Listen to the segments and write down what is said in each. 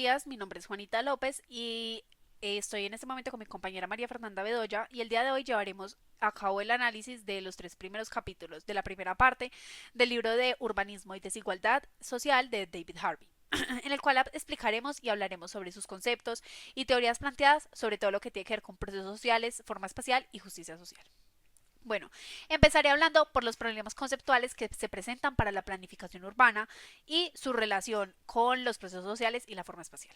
días, mi nombre es Juanita López y estoy en este momento con mi compañera María Fernanda Bedoya y el día de hoy llevaremos a cabo el análisis de los tres primeros capítulos de la primera parte del libro de Urbanismo y Desigualdad Social de David Harvey, en el cual explicaremos y hablaremos sobre sus conceptos y teorías planteadas sobre todo lo que tiene que ver con procesos sociales, forma espacial y justicia social. Bueno, empezaré hablando por los problemas conceptuales que se presentan para la planificación urbana y su relación con los procesos sociales y la forma espacial.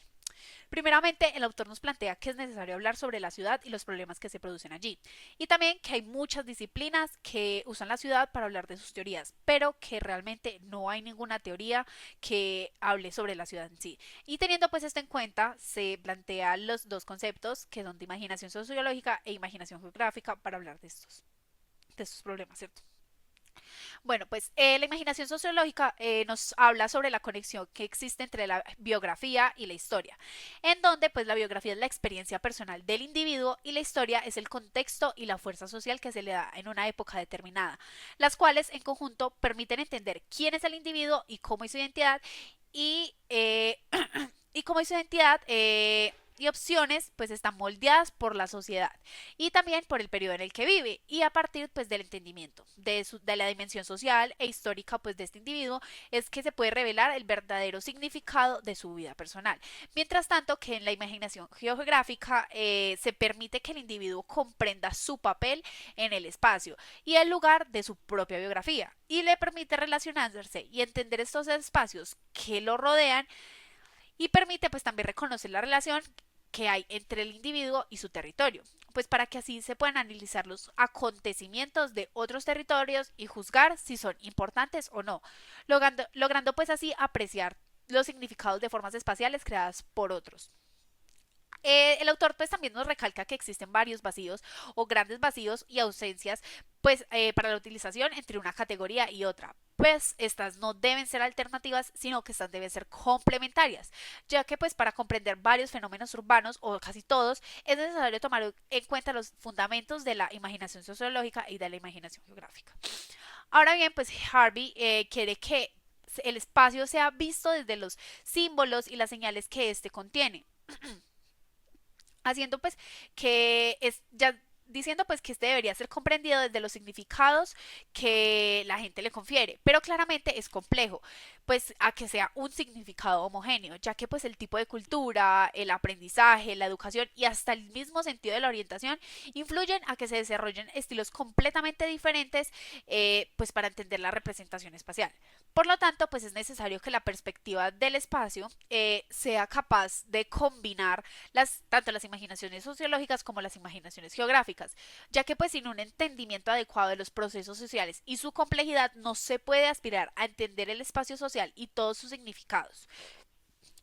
Primeramente, el autor nos plantea que es necesario hablar sobre la ciudad y los problemas que se producen allí, y también que hay muchas disciplinas que usan la ciudad para hablar de sus teorías, pero que realmente no hay ninguna teoría que hable sobre la ciudad en sí. Y teniendo pues esto en cuenta, se plantean los dos conceptos que son de imaginación sociológica e imaginación geográfica para hablar de estos problemas, ¿cierto? Bueno, pues la imaginación sociológica nos habla sobre la conexión que existe entre la biografía y la historia, en donde pues la biografía es la experiencia personal del individuo y la historia es el contexto y la fuerza social que se le da en una época determinada, las cuales en conjunto permiten entender quién es el individuo y cómo es su identidad y, y cómo es su identidad y opciones pues están moldeadas por la sociedad y también por el periodo en el que vive y a partir pues del entendimiento de la dimensión social e histórica pues de este individuo es que se puede revelar el verdadero significado de su vida personal. Mientras tanto que en la imaginación geográfica se permite que el individuo comprenda su papel en el espacio y el lugar de su propia biografía y le permite relacionarse y entender estos espacios que lo rodean y permite pues también reconocer la relación que hay entre el individuo y su territorio, pues para que así se puedan analizar los acontecimientos de otros territorios y juzgar si son importantes o no, logrando pues así apreciar los significados de formas espaciales creadas por otros. El autor pues también nos recalca que existen varios vacíos o grandes vacíos y ausencias pues para la utilización entre una categoría y otra. Pues estas no deben ser alternativas, sino que estas deben ser complementarias, ya que pues para comprender varios fenómenos urbanos o casi todos es necesario tomar en cuenta los fundamentos de la imaginación sociológica y de la imaginación geográfica. Ahora bien, pues Harvey quiere que el espacio sea visto desde los símbolos y las señales que éste contiene, haciendo pues que es ya diciendo pues que este debería ser comprendido desde los significados que la gente le confiere, pero claramente es complejo, pues a que sea un significado homogéneo, ya que pues el tipo de cultura, el aprendizaje, la educación y hasta el mismo sentido de la orientación influyen a que se desarrollen estilos completamente diferentes pues para entender la representación espacial. Por lo tanto, pues es necesario que la perspectiva del espacio sea capaz de combinar tanto las imaginaciones sociológicas como las imaginaciones geográficas, ya que pues sin un entendimiento adecuado de los procesos sociales y su complejidad no se puede aspirar a entender el espacio social y todos sus significados.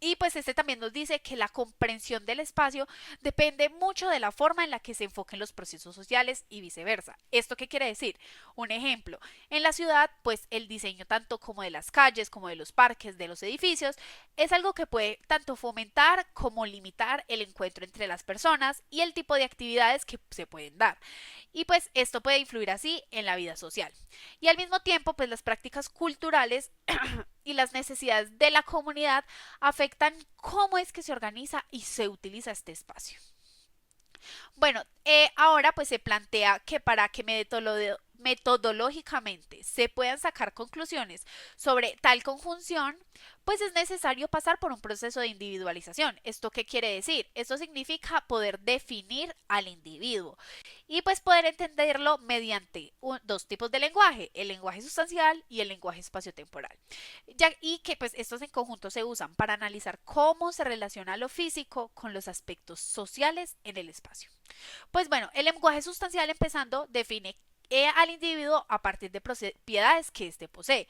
Y pues este también nos dice que la comprensión del espacio depende mucho de la forma en la que se enfoquen los procesos sociales y viceversa. ¿Esto qué quiere decir? Un ejemplo, en la ciudad pues el diseño tanto como de las calles, como de los parques, de los edificios, es algo que puede tanto fomentar como limitar el encuentro entre las personas y el tipo de actividades que se pueden dar. Y pues esto puede influir así en la vida social. Y al mismo tiempo pues las prácticas culturales y las necesidades de la comunidad afectan cómo es que se organiza y se utiliza este espacio. Bueno, ahora pues se plantea que para que metodológicamente se puedan sacar conclusiones sobre tal conjunción, pues es necesario pasar por un proceso de individualización. ¿Esto qué quiere decir? Esto significa poder definir al individuo y pues poder entenderlo mediante dos tipos de lenguaje, el lenguaje sustancial y el lenguaje espaciotemporal. Y que pues estos en conjunto se usan para analizar cómo se relaciona lo físico con los aspectos sociales en el espacio. Pues bueno, el lenguaje sustancial empezando define al individuo a partir de propiedades que éste posee.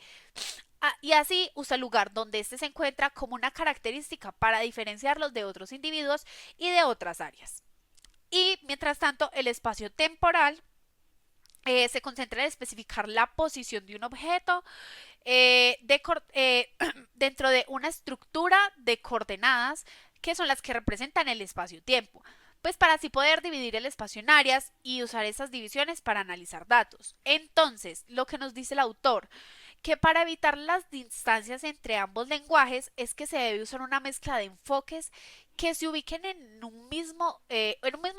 Y así usa el lugar donde éste se encuentra como una característica para diferenciarlos de otros individuos y de otras áreas. Y mientras tanto, el espacio temporal se concentra en especificar la posición de un objeto dentro de una estructura de coordenadas que son las que representan el espacio-tiempo. Pues para así poder dividir el espacio en áreas y usar esas divisiones para analizar datos. Entonces, lo que nos dice el autor, que para evitar las distancias entre ambos lenguajes es que se debe usar una mezcla de enfoques que se ubiquen en un mismo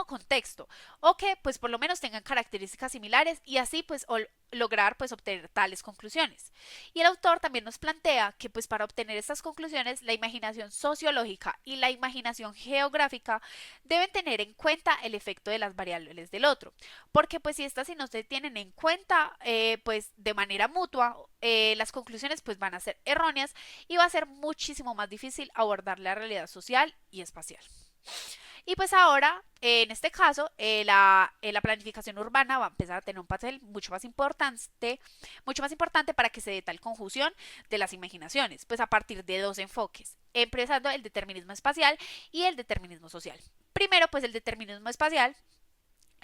contexto o que pues por lo menos tengan características similares y así pues lograr pues obtener tales conclusiones. Y el autor también nos plantea que pues para obtener estas conclusiones la imaginación sociológica y la imaginación geográfica deben tener en cuenta el efecto de las variables del otro, porque pues si estas si no se tienen en cuenta pues de manera mutua las conclusiones pues van a ser erróneas y va a ser muchísimo más difícil abordar la realidad social y espacial. Y pues ahora, en este caso, la planificación urbana va a empezar a tener un papel mucho más importante para que se dé tal conjunción de las imaginaciones, pues a partir de dos enfoques, empezando el determinismo espacial y el determinismo social. Primero, pues el determinismo espacial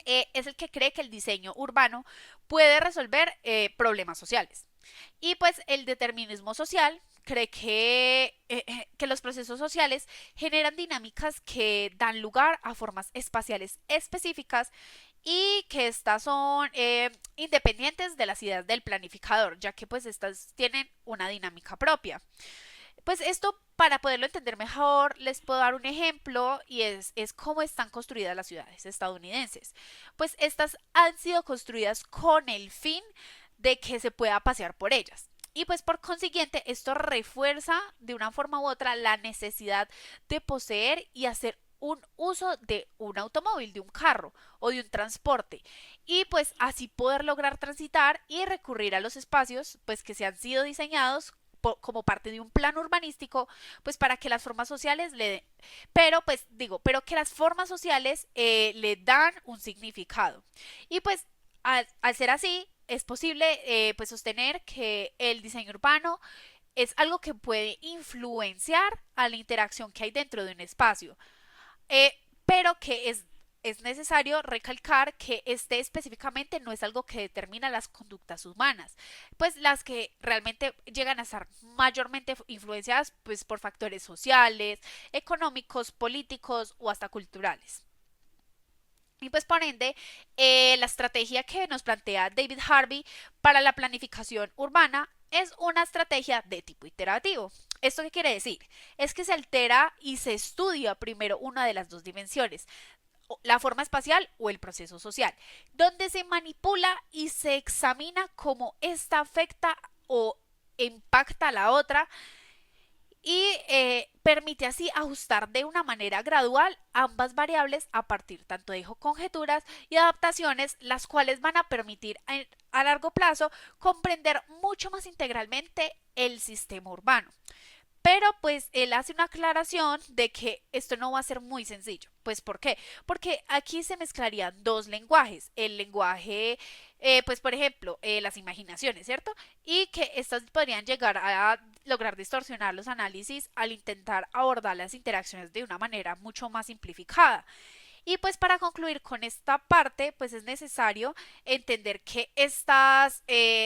es el que cree que el diseño urbano puede resolver problemas sociales. Y pues el determinismo social cree que los procesos sociales generan dinámicas que dan lugar a formas espaciales específicas y que estas son independientes de las ideas del planificador, ya que pues estas tienen una dinámica propia. Pues esto, para poderlo entender mejor, les puedo dar un ejemplo y es cómo están construidas las ciudades estadounidenses. Pues estas han sido construidas con el fin de que se pueda pasear por ellas. Y pues por consiguiente esto refuerza de una forma u otra la necesidad de poseer y hacer un uso de un automóvil, de un carro o de un transporte y pues así poder lograr transitar y recurrir a los espacios pues que se han sido diseñados como parte de un plan urbanístico, pues para que las formas sociales pero que las formas sociales le dan un significado. Y pues al ser así, es posible pues sostener que el diseño urbano es algo que puede influenciar a la interacción que hay dentro de un espacio, pero que es necesario recalcar que este específicamente no es algo que determina las conductas humanas, pues las que realmente llegan a estar mayormente influenciadas pues por factores sociales, económicos, políticos o hasta culturales. Y pues por ende, la estrategia que nos plantea David Harvey para la planificación urbana es una estrategia de tipo iterativo. ¿Esto qué quiere decir? Es que se altera y se estudia primero una de las dos dimensiones, la forma espacial o el proceso social, donde se manipula y se examina cómo esta afecta o impacta a la otra y permite así ajustar de una manera gradual ambas variables a partir tanto de conjeturas y adaptaciones, las cuales van a permitir a largo plazo comprender mucho más integralmente el sistema urbano. Pero pues él hace una aclaración de que esto no va a ser muy sencillo. Pues ¿por qué? Porque aquí se mezclarían dos lenguajes. El lenguaje, pues por ejemplo, las imaginaciones, ¿cierto? Y que estas podrían llegar a lograr distorsionar los análisis al intentar abordar las interacciones de una manera mucho más simplificada. Y pues para concluir con esta parte, pues es necesario entender que estas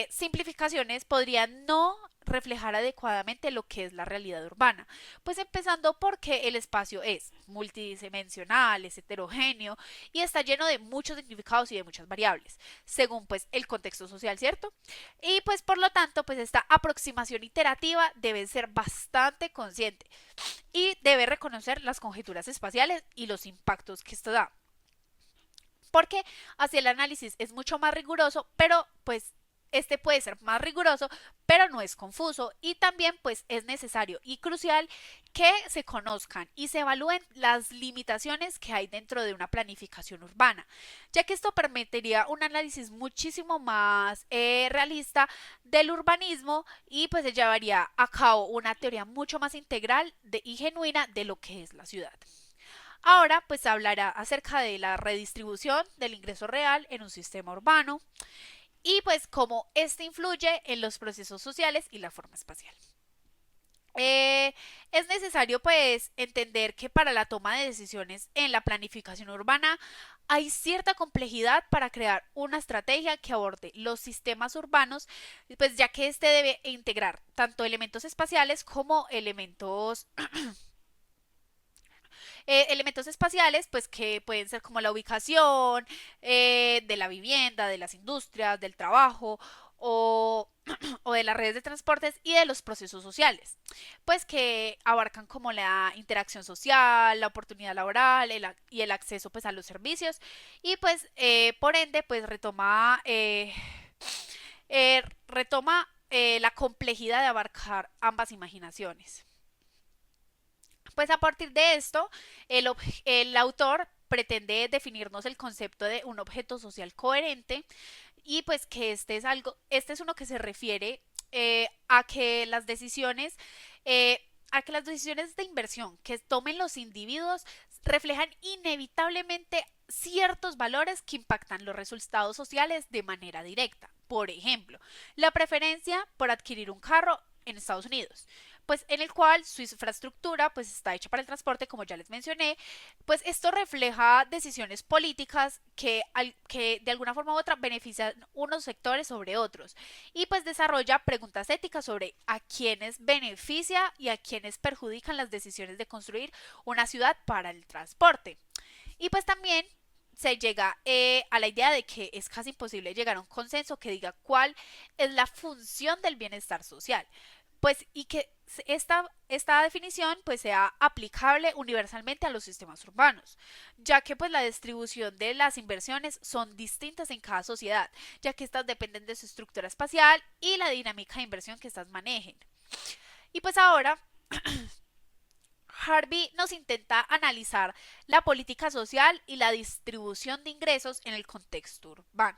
simplificaciones podrían no reflejar adecuadamente lo que es la realidad urbana. Pues empezando porque el espacio es multidimensional, es heterogéneo y está lleno de muchos significados y de muchas variables, según pues el contexto social, ¿cierto? Y pues por lo tanto, pues esta aproximación iterativa debe ser bastante consciente y debe reconocer las conjeturas espaciales y los impactos que esto da. Porque así el análisis es mucho más riguroso, pero pues este puede ser más riguroso, pero no es confuso y también pues es necesario y crucial que se conozcan y se evalúen las limitaciones que hay dentro de una planificación urbana, ya que esto permitiría un análisis muchísimo más realista del urbanismo y pues se llevaría a cabo una teoría mucho más integral y genuina de lo que es la ciudad. Ahora pues hablará acerca de la redistribución del ingreso real en un sistema urbano y pues cómo este influye en los procesos sociales y la forma espacial. Es necesario pues entender que para la toma de decisiones en la planificación urbana hay cierta complejidad para crear una estrategia que aborde los sistemas urbanos, pues ya que este debe integrar tanto elementos espaciales como elementos espaciales, pues que pueden ser como la ubicación de la vivienda, de las industrias, del trabajo o, o de las redes de transportes y de los procesos sociales, pues que abarcan como la interacción social, la oportunidad laboral y el acceso pues a los servicios y pues por ende pues retoma la complejidad de abarcar ambas imaginaciones. Pues a partir de esto, el autor pretende definirnos el concepto de un objeto social coherente y pues que este es uno que se refiere a que las decisiones, de inversión que tomen los individuos reflejan inevitablemente ciertos valores que impactan los resultados sociales de manera directa. Por ejemplo, la preferencia por adquirir un carro en Estados Unidos, pues en el cual su infraestructura pues está hecha para el transporte, como ya les mencioné, pues esto refleja decisiones políticas que de alguna forma u otra benefician unos sectores sobre otros y pues desarrolla preguntas éticas sobre a quiénes beneficia y a quiénes perjudican las decisiones de construir una ciudad para el transporte. Y pues también se llega a la idea de que es casi imposible llegar a un consenso que diga cuál es la función del bienestar social, pues y que esta definición pues sea aplicable universalmente a los sistemas urbanos, ya que pues la distribución de las inversiones son distintas en cada sociedad, ya que estas dependen de su estructura espacial y la dinámica de inversión que estas manejen. Y pues ahora Harvey nos intenta analizar la política social y la distribución de ingresos en el contexto urbano.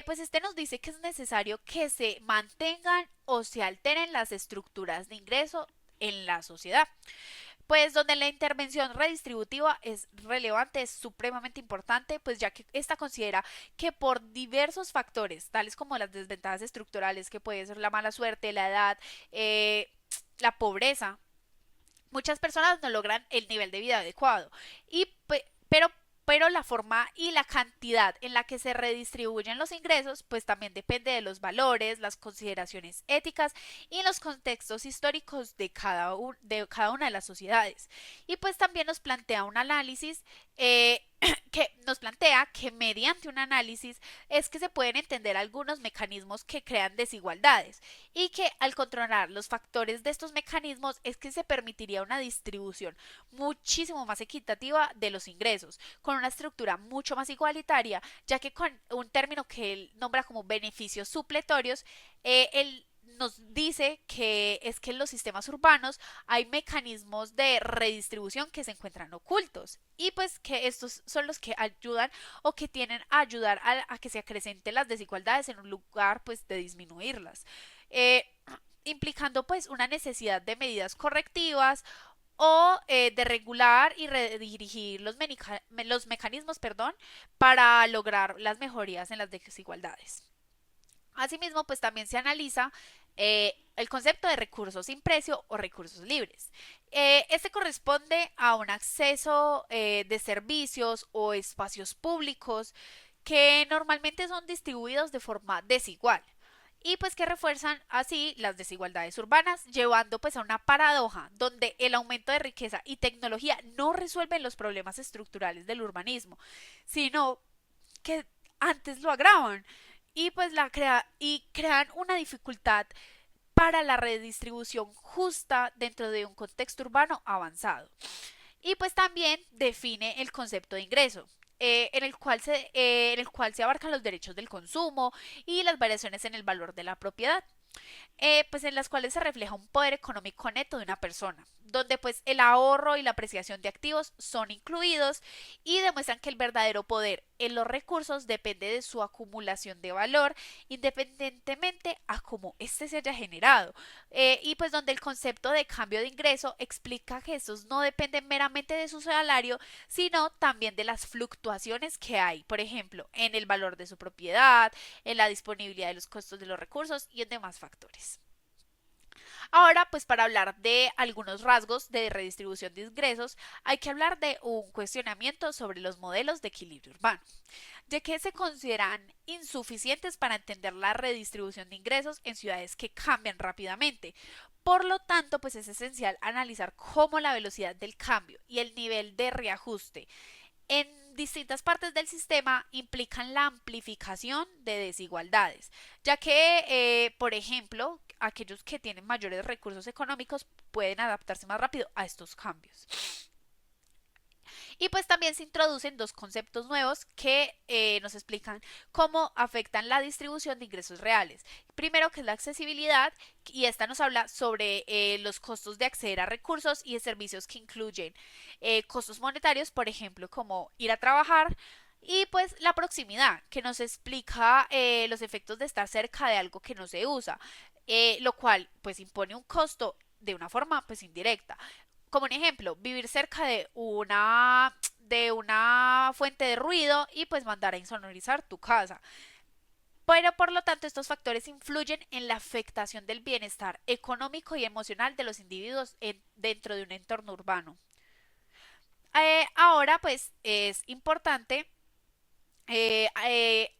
Pues este nos dice que es necesario que se mantengan o se alteren las estructuras de ingreso en la sociedad, pues donde la intervención redistributiva es relevante, es supremamente importante, pues ya que esta considera que por diversos factores, tales como las desventajas estructurales, que puede ser la mala suerte, la edad, la pobreza, muchas personas no logran el nivel de vida adecuado. Y, pero la forma y la cantidad en la que se redistribuyen los ingresos, pues también depende de los valores, las consideraciones éticas y los contextos históricos de cada una de las sociedades. Y pues también nos plantea un análisis que nos plantea que mediante un análisis es que se pueden entender algunos mecanismos que crean desigualdades y que al controlar los factores de estos mecanismos es que se permitiría una distribución muchísimo más equitativa de los ingresos, con una estructura mucho más igualitaria, ya que con un término que él nombra como beneficios supletorios, él nos dice que es que en los sistemas urbanos hay mecanismos de redistribución que se encuentran ocultos y pues que estos son los que ayudan o que tienen a ayudar a que se acrecenten las desigualdades en un lugar pues de disminuirlas, eh, implicando pues una necesidad de medidas correctivas o de regular y redirigir los mecanismos, perdón, para lograr las mejorías en las desigualdades. Asimismo, pues también se analiza el concepto de recursos sin precio o recursos libres. Este corresponde a un acceso de servicios o espacios públicos que normalmente son distribuidos de forma desigual y pues que refuerzan así las desigualdades urbanas, llevando pues a una paradoja donde el aumento de riqueza y tecnología no resuelven los problemas estructurales del urbanismo, sino que antes lo agravan y pues crean una dificultad para la redistribución justa dentro de un contexto urbano avanzado. Y pues también define el concepto de ingreso, en el cual se abarcan los derechos del consumo y las variaciones en el valor de la propiedad, pues en las cuales se refleja un poder económico neto de una persona, donde pues el ahorro y la apreciación de activos son incluidos y demuestran que el verdadero poder en los recursos depende de su acumulación de valor independientemente a cómo éste se haya generado, y pues donde el concepto de cambio de ingreso explica que estos no dependen meramente de su salario, sino también de las fluctuaciones que hay, por ejemplo, en el valor de su propiedad, en la disponibilidad de los costos de los recursos y en demás factores. Ahora, pues para hablar de algunos rasgos de redistribución de ingresos, hay que hablar de un cuestionamiento sobre los modelos de equilibrio urbano, ya que se consideran insuficientes para entender la redistribución de ingresos en ciudades que cambian rápidamente. Por lo tanto, pues es esencial analizar cómo la velocidad del cambio y el nivel de reajuste en distintas partes del sistema implican la amplificación de desigualdades, ya que, por ejemplo, aquellos que tienen mayores recursos económicos pueden adaptarse más rápido a estos cambios. Y pues también se introducen dos conceptos nuevos que nos explican cómo afectan la distribución de ingresos reales. Primero, que es la accesibilidad, y esta nos habla sobre los costos de acceder a recursos y de servicios que incluyen costos monetarios, por ejemplo, como ir a trabajar. Y pues la proximidad, que nos explica los efectos de estar cerca de algo que no se usa, lo cual pues impone un costo de una forma pues indirecta. Como un ejemplo, vivir cerca de una fuente de ruido y pues mandar a insonorizar tu casa. Pero por lo tanto estos factores influyen en la afectación del bienestar económico y emocional de los individuos dentro de un entorno urbano. Ahora pues es importante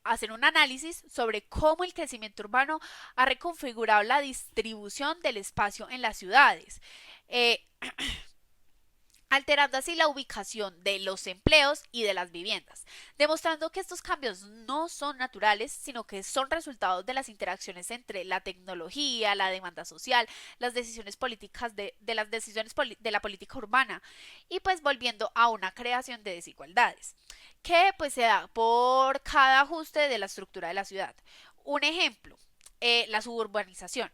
hacer un análisis sobre cómo el crecimiento urbano ha reconfigurado la distribución del espacio en las ciudades. Eh, Alterando así la ubicación de los empleos y de las viviendas, demostrando que estos cambios no son naturales, sino que son resultados de las interacciones entre la tecnología, la demanda social, las decisiones políticas de las decisiones de la política urbana, y pues volviendo a una creación de desigualdades, que pues se da por cada ajuste de la estructura de la ciudad. Un ejemplo, la suburbanización.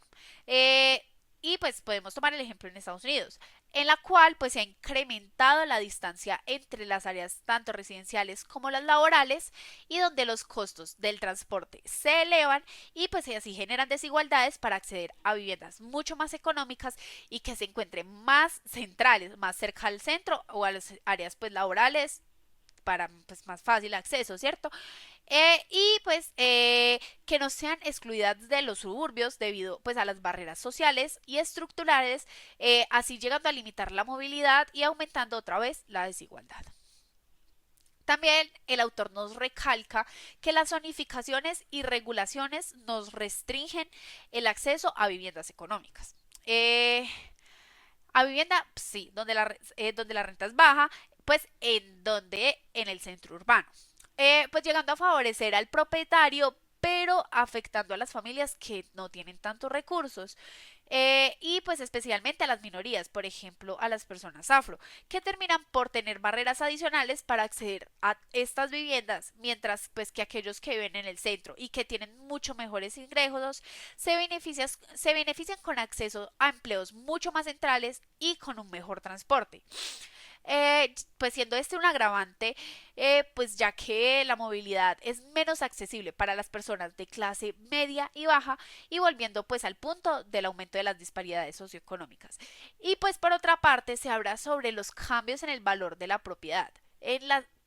Eh, y pues podemos tomar el ejemplo en Estados Unidos, en la cual pues se ha incrementado la distancia entre las áreas tanto residenciales como las laborales, y donde los costos del transporte se elevan y pues así generan desigualdades para acceder a viviendas mucho más económicas y que se encuentren más centrales, más cerca al centro o a las áreas pues laborales para pues más fácil acceso, ¿cierto? Y pues que no sean excluidas de los suburbios debido pues a las barreras sociales y estructurales, así llegando a limitar la movilidad y aumentando otra vez la desigualdad. También el autor nos recalca que las zonificaciones y regulaciones nos restringen el acceso a viviendas económicas. A vivienda, sí, donde la renta es baja, pues en el centro urbano. Pues llegando a favorecer al propietario, pero afectando a las familias que no tienen tantos recursos. Y pues especialmente a las minorías, por ejemplo a las personas afro, que terminan por tener barreras adicionales para acceder a estas viviendas, mientras pues que aquellos que viven en el centro y que tienen mucho mejores ingresos se benefician con acceso a empleos mucho más centrales y con un mejor transporte. Pues siendo este un agravante, pues ya que la movilidad es menos accesible para las personas de clase media y baja, y volviendo pues al punto del aumento de las disparidades socioeconómicas. Y pues por otra parte se habla sobre los cambios en el valor de la propiedad,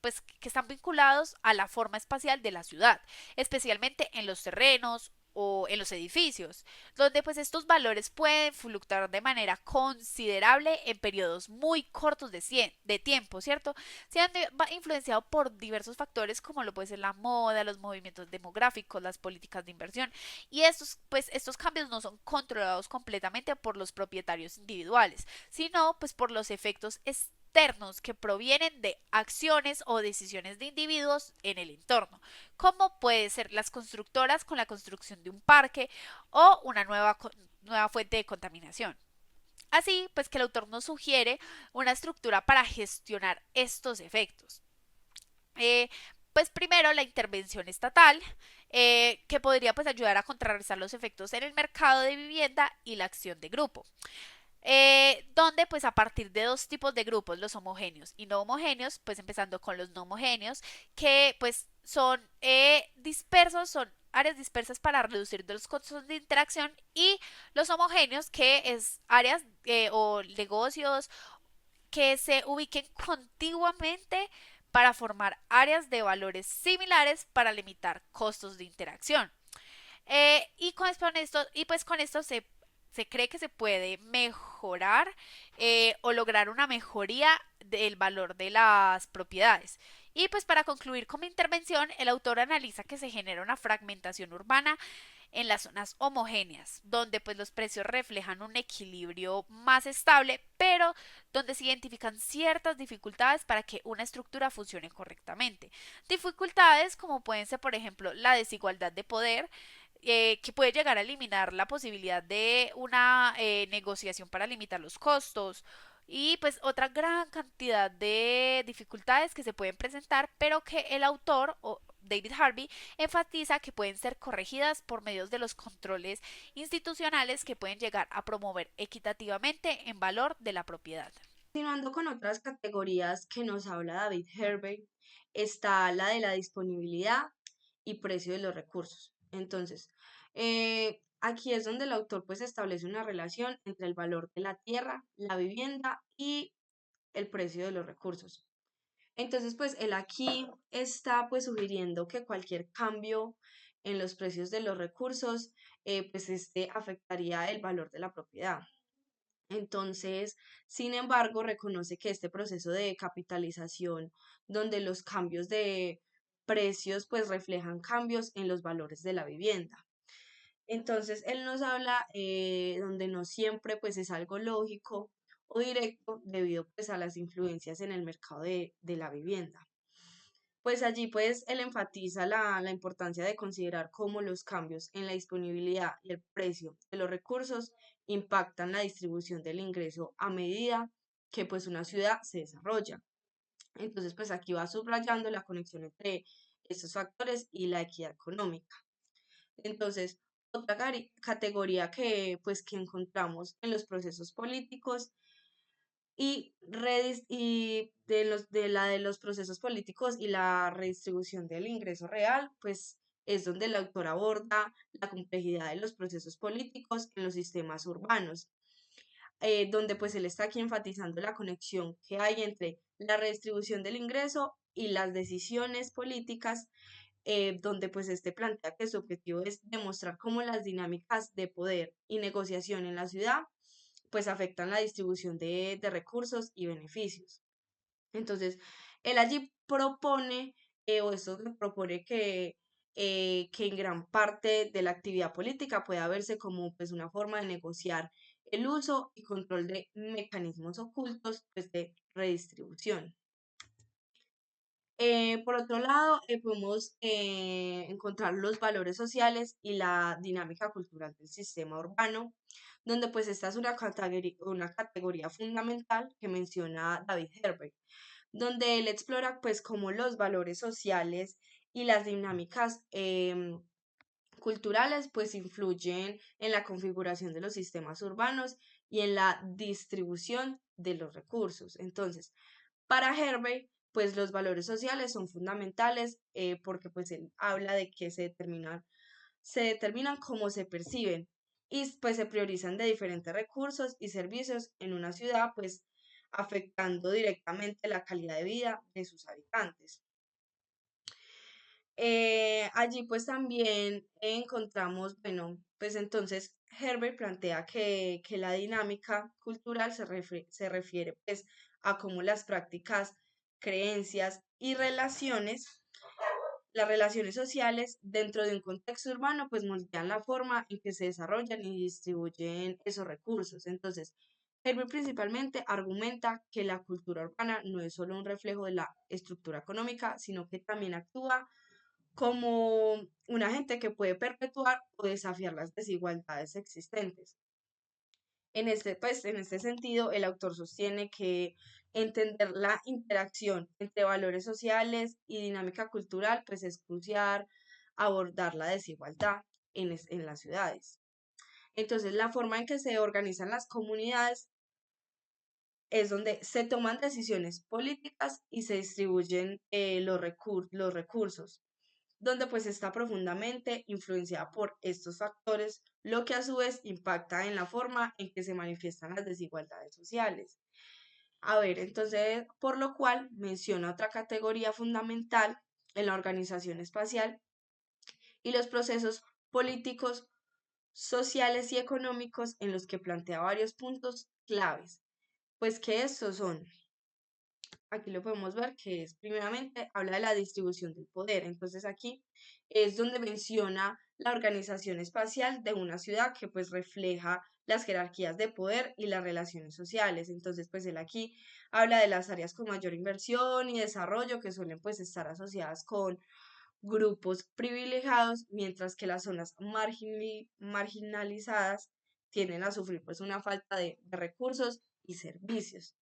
pues que están vinculados a la forma espacial de la ciudad, especialmente en los terrenos o en los edificios, donde pues estos valores pueden fluctuar de manera considerable en periodos muy cortos de tiempo, ¿cierto? Siendo influenciado por diversos factores como lo puede ser la moda, los movimientos demográficos, las políticas de inversión, y estos cambios no son controlados completamente por los propietarios individuales, sino pues por los efectos externos que provienen de acciones o decisiones de individuos en el entorno, como puede ser las constructoras con la construcción de un parque o una nueva fuente de contaminación. Así, pues que el autor nos sugiere una estructura para gestionar estos efectos. Eh, pues primero la intervención estatal, que podría pues ayudar a contrarrestar los efectos en el mercado de vivienda, y la acción de grupo, donde pues a partir de dos tipos de grupos, los homogéneos y no homogéneos, pues empezando con los no homogéneos, que pues son dispersos, son áreas dispersas para reducir los costos de interacción, y los homogéneos, que es áreas o negocios que se ubiquen contiguamente para formar áreas de valores similares para limitar costos de interacción. Y pues con esto se cree que se puede mejorar o lograr una mejoría del valor de las propiedades. Y pues para concluir con mi intervención, el autor analiza que se genera una fragmentación urbana en las zonas homogéneas, donde pues los precios reflejan un equilibrio más estable, pero donde se identifican ciertas dificultades para que una estructura funcione correctamente. Dificultades como pueden ser, por ejemplo, la desigualdad de poder, que puede llegar a eliminar la posibilidad de una negociación para limitar los costos, y pues otra gran cantidad de dificultades que se pueden presentar, pero que el autor o David Harvey enfatiza que pueden ser corregidas por medios de los controles institucionales que pueden llegar a promover equitativamente en valor de la propiedad. Continuando con otras categorías que nos habla David Herbert, está la de la disponibilidad y precio de los recursos. Entonces, aquí es donde el autor pues establece una relación entre el valor de la tierra, la vivienda y el precio de los recursos. Entonces, pues él aquí está pues sugiriendo que cualquier cambio en los precios de los recursos, pues este afectaría el valor de la propiedad. Entonces, sin embargo, reconoce que este proceso de capitalización, donde los cambios de precios pues reflejan cambios en los valores de la vivienda. Entonces, él nos habla donde no siempre pues es algo lógico o directo debido pues a las influencias en el mercado de la vivienda. Pues allí pues él enfatiza la importancia de considerar cómo los cambios en la disponibilidad y el precio de los recursos impactan la distribución del ingreso a medida que pues una ciudad se desarrolla. Entonces pues aquí va subrayando la conexión entre estos factores y la equidad económica. Entonces, otra categoría que encontramos en los procesos políticos y de la de los procesos políticos y la redistribución del ingreso real, pues es donde el autor aborda la complejidad de los procesos políticos en los sistemas urbanos, donde pues él está aquí enfatizando la conexión que hay entre la redistribución del ingreso y las decisiones políticas, donde pues este plantea que su objetivo es demostrar cómo las dinámicas de poder y negociación en la ciudad pues afectan la distribución de recursos y beneficios. Entonces, él allí propone, o esto que propone que en gran parte de la actividad política pueda verse como pues una forma de negociar el uso y control de mecanismos ocultos pues, de redistribución. Por otro lado, podemos encontrar los valores sociales y la dinámica cultural del sistema urbano, donde pues esta es una categoría fundamental que menciona David Herbert, donde él explora pues cómo los valores sociales y las dinámicas culturales pues influyen en la configuración de los sistemas urbanos y en la distribución de los recursos. Entonces, para Herbert, pues los valores sociales son fundamentales porque pues él habla de que se determinan cómo se perciben y pues se priorizan de diferentes recursos y servicios en una ciudad, pues afectando directamente la calidad de vida de sus habitantes. Allí pues también encontramos, bueno, pues entonces Herbert plantea que la dinámica cultural se refiere pues a cómo las prácticas, creencias y las relaciones sociales dentro de un contexto urbano pues moldean la forma en que se desarrollan y distribuyen esos recursos. Entonces, Herbert principalmente argumenta que la cultura urbana no es solo un reflejo de la estructura económica, sino que también actúa como un agente que puede perpetuar o desafiar las desigualdades existentes. En este sentido, el autor sostiene que entender la interacción entre valores sociales y dinámica cultural, pues es crucial abordar la desigualdad en las ciudades. Entonces, la forma en que se organizan las comunidades es donde se toman decisiones políticas y se distribuyen los recursos, donde pues está profundamente influenciada por estos factores, lo que a su vez impacta en la forma en que se manifiestan las desigualdades sociales. A ver, entonces, por lo cual menciona otra categoría fundamental en la organización espacial y los procesos políticos, sociales y económicos en los que plantea varios puntos claves, pues que estos son aquí lo podemos ver que es, primeramente, habla de la distribución del poder. Entonces aquí es donde menciona la organización espacial de una ciudad que pues refleja las jerarquías de poder y las relaciones sociales. Entonces, pues él aquí habla de las áreas con mayor inversión y desarrollo que suelen pues estar asociadas con grupos privilegiados, mientras que las zonas marginalizadas tienden a sufrir pues una falta de recursos y servicios.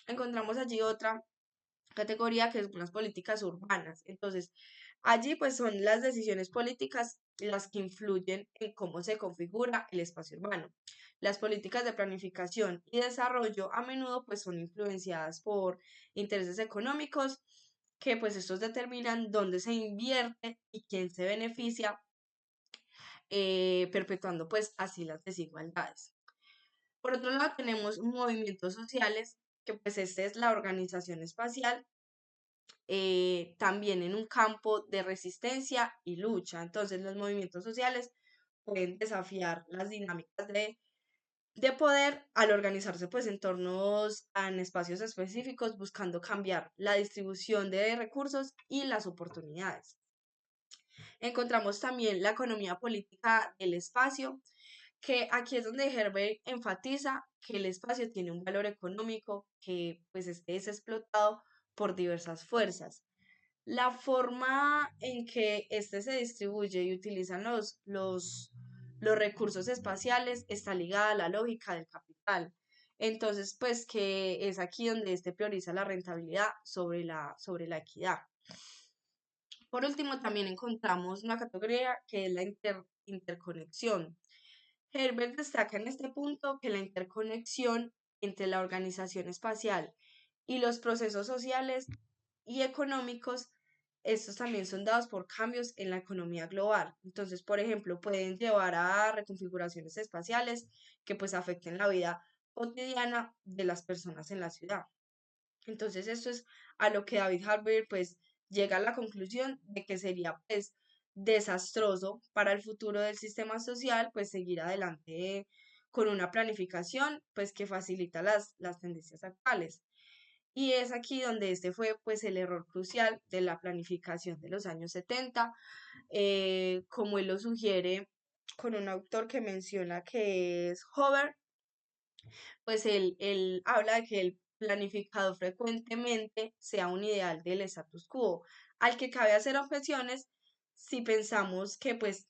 Encontramos allí otra categoría que son las políticas urbanas. Entonces, allí pues son las decisiones políticas las que influyen en cómo se configura el espacio urbano. Las políticas de planificación y desarrollo a menudo pues son influenciadas por intereses económicos que pues estos determinan dónde se invierte y quién se beneficia, perpetuando pues así las desigualdades. Por otro lado tenemos movimientos sociales, que pues esta es la organización espacial también en un campo de resistencia y lucha. Entonces, los movimientos sociales pueden desafiar las dinámicas de poder al organizarse pues en espacios específicos, buscando cambiar la distribución de recursos y las oportunidades. Encontramos también la economía política del espacio, que aquí es donde Herbert enfatiza que el espacio tiene un valor económico que pues este es explotado por diversas fuerzas. La forma en que este se distribuye y utilizan los recursos espaciales está ligada a la lógica del capital. Entonces, pues que es aquí donde este prioriza la rentabilidad sobre la equidad. Por último, también encontramos una categoría que es la interconexión. Herbert destaca en este punto que la interconexión entre la organización espacial y los procesos sociales y económicos, estos también son dados por cambios en la economía global. Entonces, por ejemplo, pueden llevar a reconfiguraciones espaciales que pues afecten la vida cotidiana de las personas en la ciudad. Entonces, esto es a lo que David Harvey pues llega a la conclusión de que sería pues desastroso para el futuro del sistema social pues seguir adelante con una planificación pues que facilita las tendencias actuales. Y es aquí donde este fue pues el error crucial de la planificación de los años 70, como él lo sugiere con un autor que menciona que es Hover, pues él habla de que el planificado frecuentemente sea un ideal del status quo, al que cabe hacer objeciones si pensamos que pues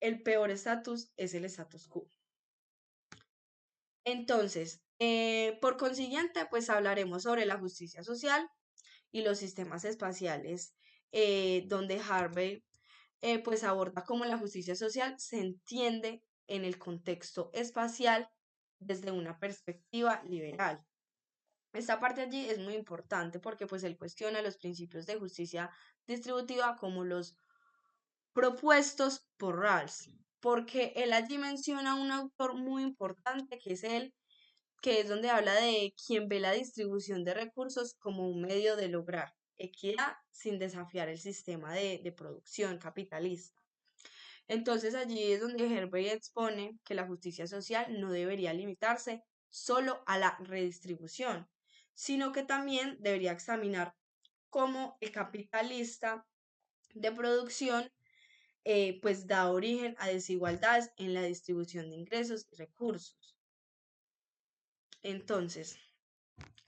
el peor estatus es el status quo. Entonces, por consiguiente, pues hablaremos sobre la justicia social y los sistemas espaciales, donde Harvey pues aborda cómo la justicia social se entiende en el contexto espacial desde una perspectiva liberal. Esta parte allí es muy importante porque pues él cuestiona los principios de justicia distributiva como los propuestos por Rawls, porque él allí menciona un autor muy importante que es él, que es donde habla de quien ve la distribución de recursos como un medio de lograr equidad sin desafiar el sistema de producción capitalista. Entonces allí es donde Herbert expone que la justicia social no debería limitarse solo a la redistribución, sino que también debería examinar cómo el capitalista de producción pues da origen a desigualdades en la distribución de ingresos y recursos. Entonces,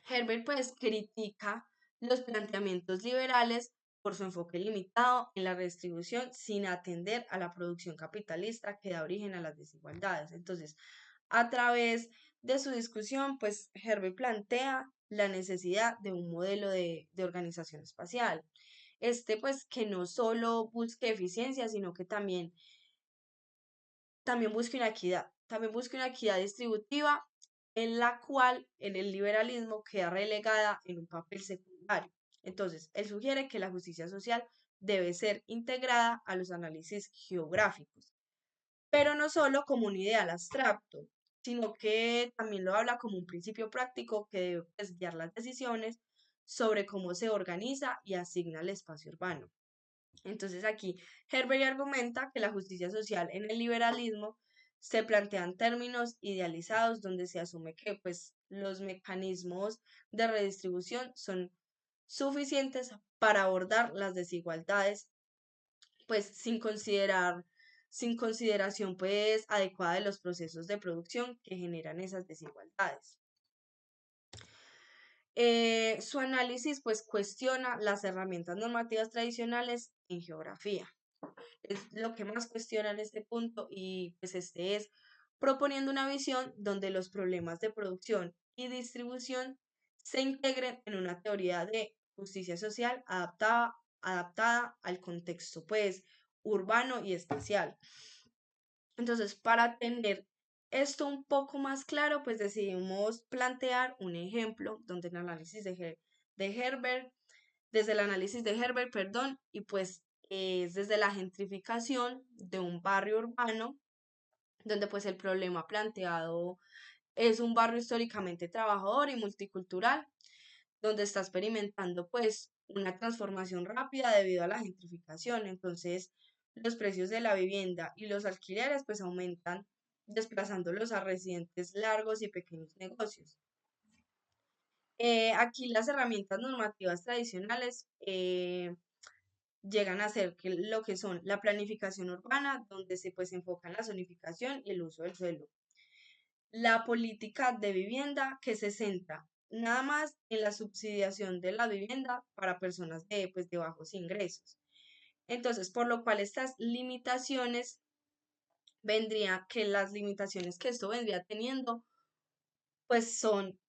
Herbert pues critica los planteamientos liberales por su enfoque limitado en la redistribución sin atender a la producción capitalista que da origen a las desigualdades. Entonces, a través de su discusión, pues Herbert plantea la necesidad de un modelo de organización espacial. Este pues que no solo busque eficiencia, sino que también busque una equidad, también busque una equidad distributiva en la cual en el liberalismo queda relegada en un papel secundario. Entonces, él sugiere que la justicia social debe ser integrada a los análisis geográficos, pero no solo como un ideal abstracto, sino que también lo habla como un principio práctico que debe pues, guiar las decisiones sobre cómo se organiza y asigna el espacio urbano. Entonces aquí Herbert argumenta que la justicia social en el liberalismo se plantean términos idealizados donde se asume que pues los mecanismos de redistribución son suficientes para abordar las desigualdades, pues sin consideración pues adecuada de los procesos de producción que generan esas desigualdades. Su análisis pues cuestiona las herramientas normativas tradicionales en geografía. Es lo que más cuestiona en este punto y pues este es proponiendo una visión donde los problemas de producción y distribución se integren en una teoría de justicia social adaptada al contexto pues urbano y espacial. Entonces, para tener esto un poco más claro, pues decidimos plantear un ejemplo donde el análisis de Herbert, desde el análisis de Herbert, perdón, y pues es desde la gentrificación de un barrio urbano, donde pues el problema planteado es un barrio históricamente trabajador y multicultural, donde está experimentando pues una transformación rápida debido a la gentrificación. Entonces, los precios de la vivienda y los alquileres pues aumentan, desplazándolos a residentes largos y pequeños negocios. Aquí las herramientas normativas tradicionales llegan a ser lo que son la planificación urbana, donde se pues enfoca en la zonificación y el uso del suelo. La política de vivienda, que se centra nada más en la subsidiación de la vivienda para personas de bajos ingresos. Entonces, por lo cual estas limitaciones que las limitaciones que esto vendría teniendo, pues son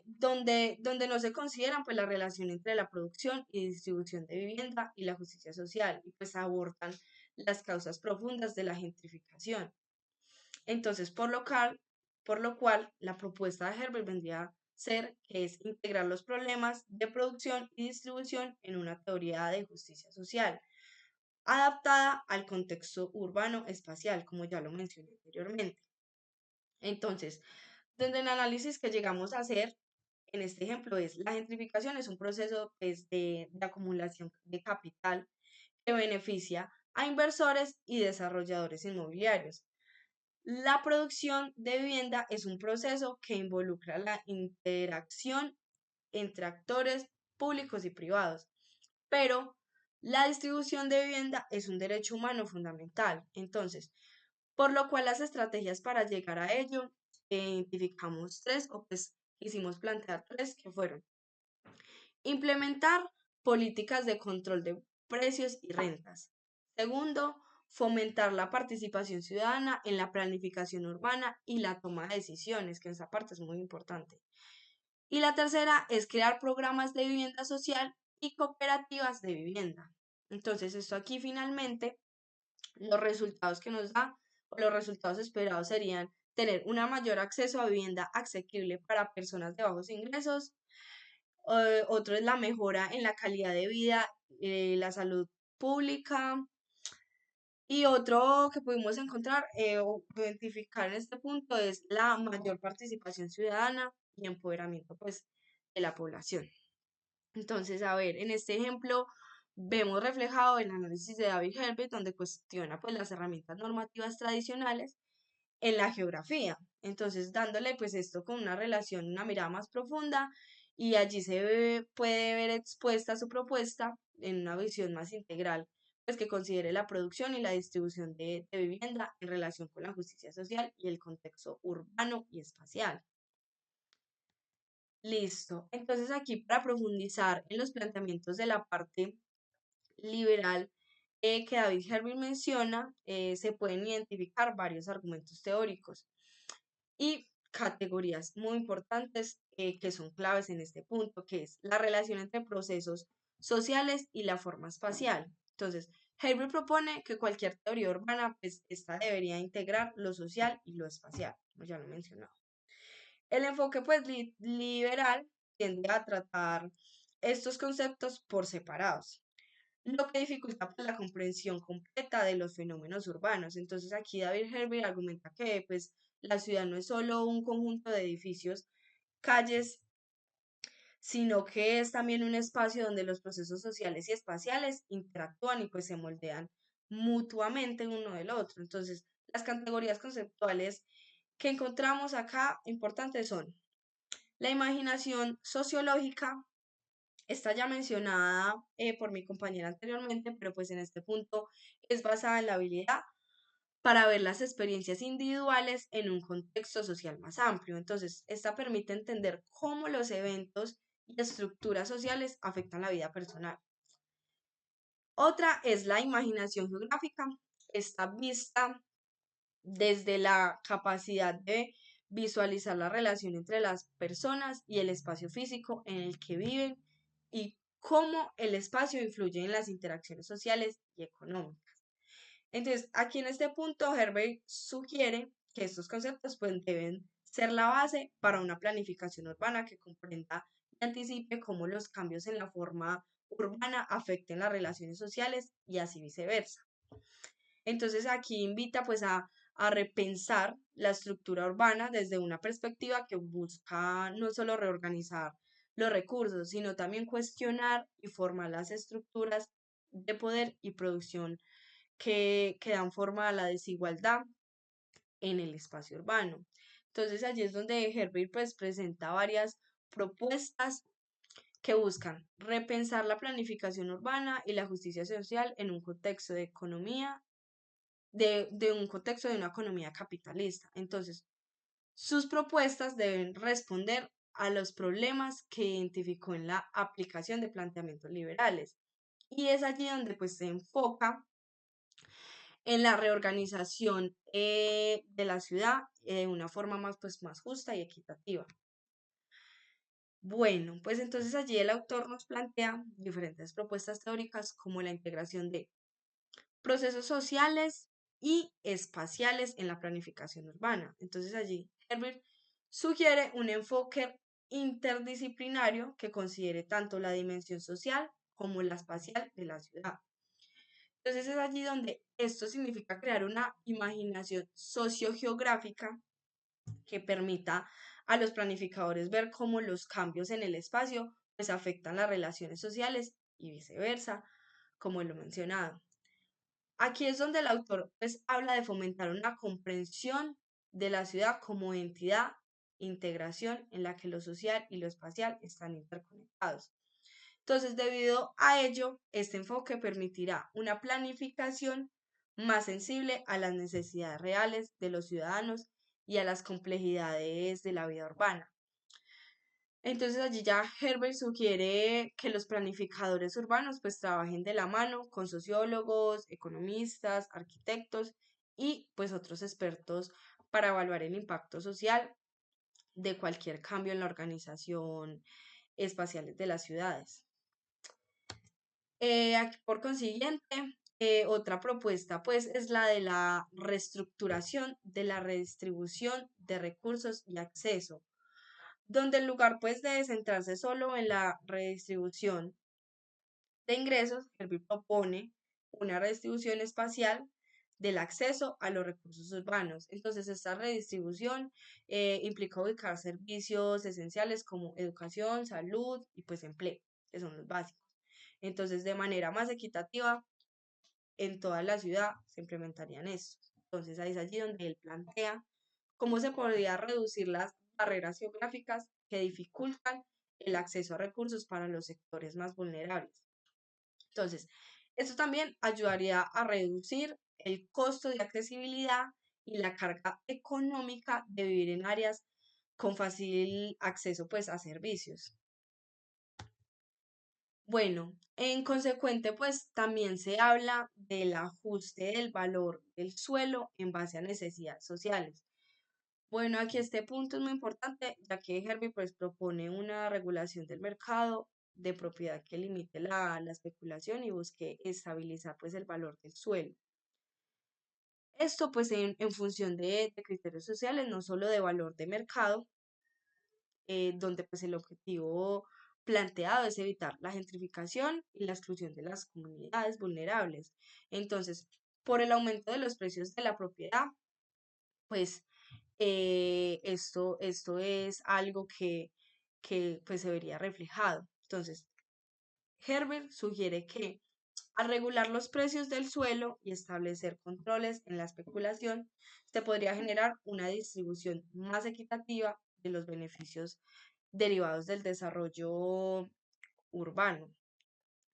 donde no se consideran pues la relación entre la producción y distribución de vivienda y la justicia social, y pues abordan las causas profundas de la gentrificación. Entonces, por lo cual, la propuesta de Herbert vendría a ser que es integrar los problemas de producción y distribución en una teoría de justicia social, adaptada al contexto urbano espacial, como ya lo mencioné anteriormente. Entonces, desde el análisis que llegamos a hacer en este ejemplo es la gentrificación es un proceso pues, de acumulación de capital que beneficia a inversores y desarrolladores inmobiliarios. La producción de vivienda es un proceso que involucra la interacción entre actores públicos y privados, pero la distribución de vivienda es un derecho humano fundamental. Entonces, por lo cual las estrategias para llegar a ello, identificamos tres, o pues quisimos plantear tres, que fueron implementar políticas de control de precios y rentas. Segundo, fomentar la participación ciudadana en la planificación urbana y la toma de decisiones, que esa parte es muy importante. Y la tercera es crear programas de vivienda social y cooperativas de vivienda. Entonces, esto aquí finalmente, los resultados que nos da o los resultados esperados serían tener un mayor acceso a vivienda asequible para personas de bajos ingresos, otro es la mejora en la calidad de vida, la salud pública. Y otro que pudimos encontrar o identificar en este punto es la mayor participación ciudadana y empoderamiento pues, de la población. Entonces, a ver, en este ejemplo vemos reflejado el análisis de David Herbert, donde cuestiona pues, las herramientas normativas tradicionales en la geografía. Entonces, dándole pues esto con una relación, una mirada más profunda, y allí puede ver expuesta su propuesta en una visión más integral, pues que considere la producción y la distribución de vivienda en relación con la justicia social y el contexto urbano y espacial. Listo. Entonces, aquí para profundizar en los planteamientos de la parte liberal que David Herbert menciona, se pueden identificar varios argumentos teóricos y categorías muy importantes que son claves en este punto, que es la relación entre procesos sociales y la forma espacial. Entonces, Herbert propone que cualquier teoría urbana, pues esta debería integrar lo social y lo espacial, como ya lo he mencionado. El enfoque, pues, liberal tiende a tratar estos conceptos por separados, lo que dificulta pues, la comprensión completa de los fenómenos urbanos. Entonces aquí David Herbert argumenta que pues, la ciudad no es solo un conjunto de edificios, calles, sino que es también un espacio donde los procesos sociales y espaciales interactúan y pues se moldean mutuamente uno del otro. Entonces, las categorías conceptuales que encontramos acá importantes son la imaginación sociológica, está ya mencionada por mi compañera anteriormente, pero pues en este punto es basada en la habilidad para ver las experiencias individuales en un contexto social más amplio. Entonces, esta permite entender cómo los eventos y estructuras sociales afectan la vida personal. Otra es la imaginación geográfica. Está vista desde la capacidad de visualizar la relación entre las personas y el espacio físico en el que viven y cómo el espacio influye en las interacciones sociales y económicas. Entonces, aquí en este punto, Herbert sugiere que estos conceptos pues, deben ser la base para una planificación urbana que comprenda y anticipe cómo los cambios en la forma urbana afecten las relaciones sociales y así viceversa. Entonces, aquí invita pues a repensar la estructura urbana desde una perspectiva que busca no solo reorganizar los recursos, sino también cuestionar y formar las estructuras de poder y producción que dan forma a la desigualdad en el espacio urbano. Entonces allí es donde Herbert pues presenta varias propuestas que buscan repensar la planificación urbana y la justicia social en un contexto de economía, de un contexto de una economía capitalista. Entonces, sus propuestas deben responder a los problemas que identificó en la aplicación de planteamientos liberales. Y es allí donde pues se enfoca en la reorganización de la ciudad de una forma más, pues, más justa y equitativa. Bueno, pues entonces allí el autor nos plantea diferentes propuestas teóricas como la integración de procesos sociales y espaciales en la planificación urbana. Entonces allí Herbert sugiere un enfoque interdisciplinario que considere tanto la dimensión social como la espacial de la ciudad. Entonces es allí donde esto significa crear una imaginación sociogeográfica que permita a los planificadores ver cómo los cambios en el espacio pues afectan las relaciones sociales y viceversa, como lo he mencionado. Aquí es donde el autor pues habla de fomentar una comprensión de la ciudad como entidad, integración en la que lo social y lo espacial están interconectados. Entonces, debido a ello, este enfoque permitirá una planificación más sensible a las necesidades reales de los ciudadanos y a las complejidades de la vida urbana. Entonces allí ya Herbert sugiere que los planificadores urbanos pues trabajen de la mano con sociólogos, economistas, arquitectos y pues otros expertos para evaluar el impacto social de cualquier cambio en la organización espacial de las ciudades. Por consiguiente, otra propuesta pues es la de la reestructuración de la redistribución de recursos y acceso, donde en lugar pues de centrarse solo en la redistribución de ingresos, Herbie propone una redistribución espacial del acceso a los recursos urbanos. Entonces, esta redistribución implica ubicar servicios esenciales como educación, salud y pues empleo, que son los básicos. Entonces, de manera más equitativa, en toda la ciudad se implementarían estos. Entonces, ahí es allí donde él plantea cómo se podría reducir las barreras geográficas que dificultan el acceso a recursos para los sectores más vulnerables. Entonces, esto también ayudaría a reducir el costo de accesibilidad y la carga económica de vivir en áreas con fácil acceso pues a servicios. Bueno, en consecuente, pues también se habla del ajuste del valor del suelo en base a necesidades sociales. Bueno, aquí este punto es muy importante, ya que Herbie pues propone una regulación del mercado de propiedad que limite la especulación y busque estabilizar pues el valor del suelo. Esto pues en función de criterios sociales, no solo de valor de mercado, donde pues el objetivo planteado es evitar la gentrificación y la exclusión de las comunidades vulnerables. Entonces, por el aumento de los precios de la propiedad, pues esto es algo que pues se vería reflejado. Entonces, Herbert sugiere que Al regular los precios del suelo y establecer controles en la especulación, se podría generar una distribución más equitativa de los beneficios derivados del desarrollo urbano.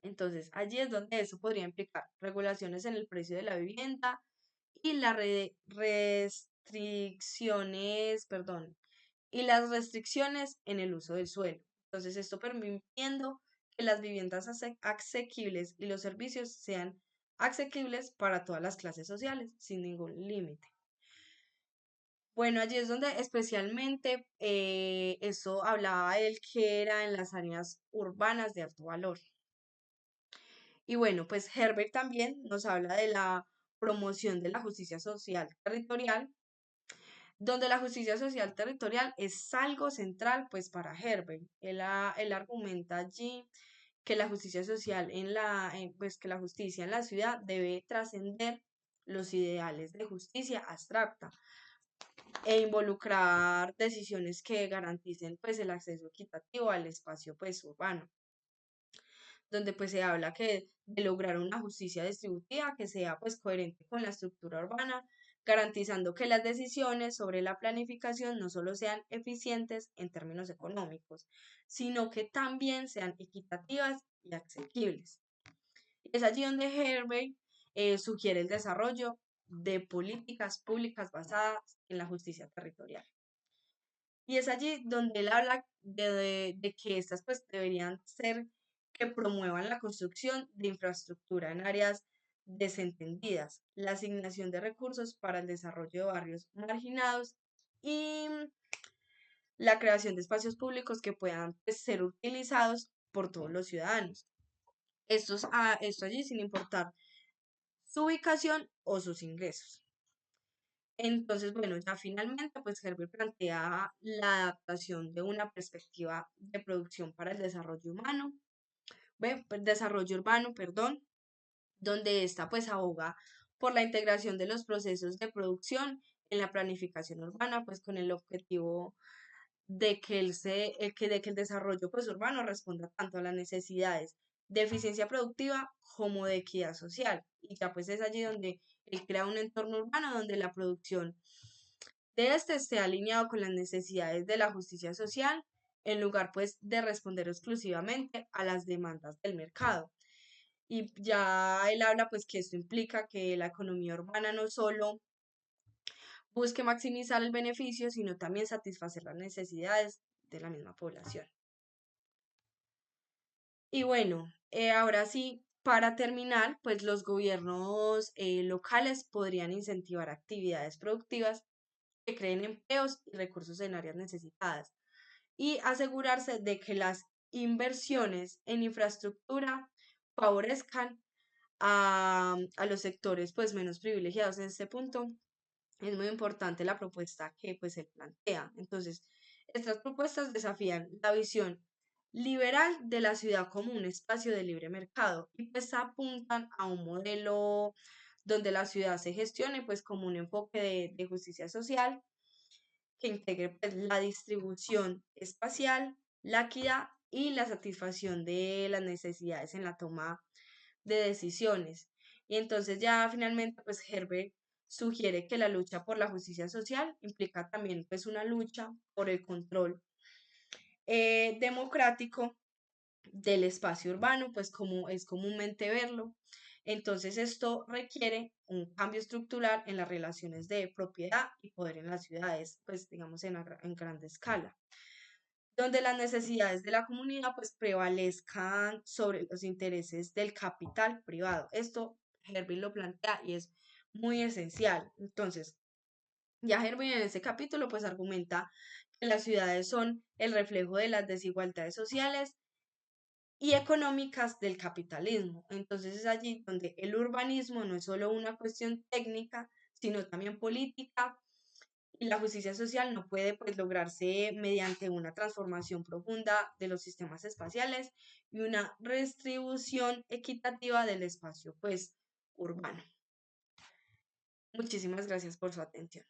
Entonces, allí es donde eso podría implicar regulaciones en el precio de la vivienda y las restricciones, perdón, y las restricciones en el uso del suelo. Entonces, esto permitiendo que las viviendas asequibles y los servicios sean asequibles para todas las clases sociales, sin ningún límite. Bueno, allí es donde especialmente eso hablaba él que era en las áreas urbanas de alto valor. Y bueno, pues Herbert también nos habla de la promoción de la justicia social territorial, donde la justicia social territorial es algo central pues para Herbert. Él argumenta allí que la justicia social pues que la justicia en la ciudad debe trascender los ideales de justicia abstracta e involucrar decisiones que garanticen pues el acceso equitativo al espacio pues urbano, donde pues se habla que de lograr una justicia distributiva que sea pues coherente con la estructura urbana, garantizando que las decisiones sobre la planificación no solo sean eficientes en términos económicos, sino que también sean equitativas y asequibles. Es allí donde Herbert sugiere el desarrollo de políticas públicas basadas en la justicia territorial. Y es allí donde él habla de que estas pues deberían ser que promuevan la construcción de infraestructura en áreas desentendidas, la asignación de recursos para el desarrollo de barrios marginados y la creación de espacios públicos que puedan pues, ser utilizados por todos los ciudadanos. Esto allí sin importar su ubicación o sus ingresos. Entonces, bueno, ya finalmente, pues Herbert plantea la adaptación de una perspectiva de producción para el desarrollo humano, desarrollo urbano, perdón, donde esta pues aboga por la integración de los procesos de producción en la planificación urbana, pues con el objetivo de que de que el desarrollo pues urbano responda tanto a las necesidades de eficiencia productiva como de equidad social. Y ya pues es allí donde él crea un entorno urbano donde la producción de este esté alineado con las necesidades de la justicia social, en lugar pues de responder exclusivamente a las demandas del mercado. Y ya él habla pues que esto implica que la economía urbana no solo busque maximizar el beneficio, sino también satisfacer las necesidades de la misma población. Y bueno, ahora sí, para terminar, pues los gobiernos locales podrían incentivar actividades productivas que creen empleos y recursos en áreas necesitadas y asegurarse de que las inversiones en infraestructura favorezcan a los sectores pues menos privilegiados. En este punto es muy importante la propuesta que pues él plantea. Entonces, estas propuestas desafían la visión liberal de la ciudad como un espacio de libre mercado y pues apuntan a un modelo donde la ciudad se gestione pues como un enfoque de justicia social que integre pues, la distribución espacial, la equidad y la satisfacción de las necesidades en la toma de decisiones. Y entonces ya finalmente pues Herbert sugiere que la lucha por la justicia social implica también pues una lucha por el control democrático del espacio urbano, pues como es comúnmente verlo. Entonces esto requiere un cambio estructural en las relaciones de propiedad y poder en las ciudades, pues digamos en grande escala, donde las necesidades de la comunidad pues prevalezcan sobre los intereses del capital privado. Esto Herbert lo plantea y es muy esencial. Entonces, ya Herbert en este capítulo pues argumenta que las ciudades son el reflejo de las desigualdades sociales y económicas del capitalismo. Entonces es allí donde el urbanismo no es solo una cuestión técnica, sino también política, y la justicia social no puede pues lograrse mediante una transformación profunda de los sistemas espaciales y una redistribución equitativa del espacio pues urbano. Muchísimas gracias por su atención.